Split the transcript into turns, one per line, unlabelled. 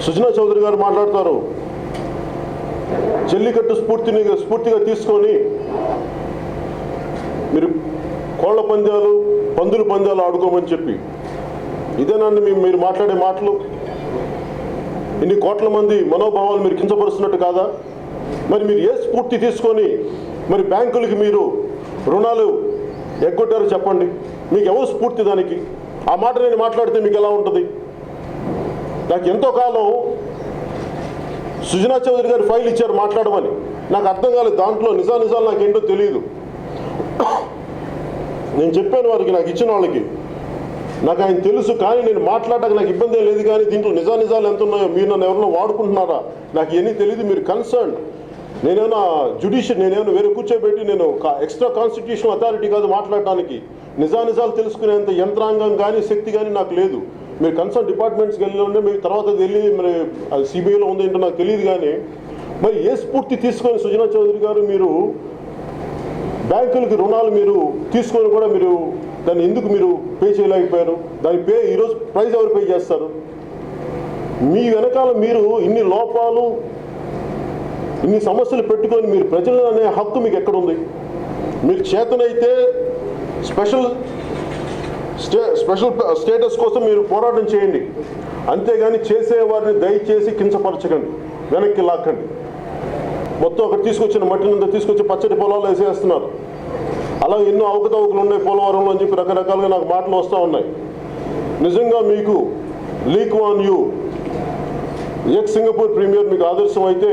సుజనా చౌదరి గారు మాట్లాడతారు, జల్లికట్టు స్ఫూర్తిగా తీసుకొని మీరు కోళ్ల పందాలు, పందుల పందాలు ఆడుకోమని చెప్పి. ఇదేనండి మీరు మాట్లాడే మాటలు? ఇన్ని కోట్ల మంది మనోభావాలు మీరు కించపరుస్తున్నట్టు కాదా? మరి మీరు ఏ స్ఫూర్తి తీసుకొని మరి బ్యాంకులకి మీరు రుణాలు ఎగ్గొట్టారో చెప్పండి. మీకు ఎవరు స్ఫూర్తి దానికి? ఆ మాట నేను మాట్లాడితే మీకు ఎలా ఉంటుంది? నాకు ఎంతో కాలం సుజనా చౌదరి గారు ఫైల్ ఇచ్చారు మాట్లాడమని, నాకు అర్థం కాలేదు. దాంట్లో నిజాలు నాకేంటో తెలియదు. నేను చెప్పాను వారికి, నాకు ఇచ్చిన వాళ్ళకి, నాకు ఆయన తెలుసు, కానీ నేను మాట్లాడడానికి నాకు ఇబ్బంది లేదు. కానీ దీంట్లో నిజాలు ఎంత ఉన్నాయో, మీరు నన్ను ఎవరినో వాడుకుంటున్నారా నాకు ఇవన్నీ తెలియదు. మీరు కన్సర్న్, నేనేమన్నా జ్యుడిషియల్, నేనేమన్నా వేరే కూర్చోబెట్టి నేను ఎక్స్ట్రా కాన్స్టిట్యూషనల్ అథారిటీ కాదు మాట్లాడడానికి. నిజాలు తెలుసుకునేంత యంత్రాంగం కానీ శక్తి కానీ నాకు లేదు. మీరు కన్సర్న్ డిపార్ట్మెంట్స్కి వెళ్ళి మీరు తర్వాత వెళ్ళి మరి సిబిఐలో ఉందేంటో నాకు తెలియదు. కానీ మరి ఏ స్ఫూర్తి తీసుకొని సుజనా చౌదరి గారు మీరు బ్యాంకులకి రుణాలు మీరు తీసుకొని కూడా మీరు దాన్ని ఎందుకు మీరు పే చేయలేకపోయారు? దాని ఈరోజు ప్రైజ్ ఎవరు పే చేస్తారు? మీ వెనకాల మీరు ఇన్ని లోపాలు, ఇన్ని సమస్యలు పెట్టుకొని మీరు ప్రజలు అనే హక్కు మీకు ఎక్కడుంది? మీరు చేతనైతే స్పెషల్ స్టేటస్ కోసం మీరు పోరాటం చేయండి, అంతేగాని చేసేవారిని దయచేసి కించపరచకండి, వెనక్కి లాక్కండి. మొత్తం అక్కడ తీసుకొచ్చిన మట్టినంతా తీసుకొచ్చి పచ్చడి పొలాలు వేసేస్తున్నారు. అలా ఎన్నో అవకతవకలు ఉన్నాయి పోలవరంలో అని చెప్పి రకరకాలుగా నాకు మాటలు వస్తూ ఉన్నాయి. నిజంగా మీకు Lee Kuan Yew, ex Singapore premier మీకు ఆదర్శం అయితే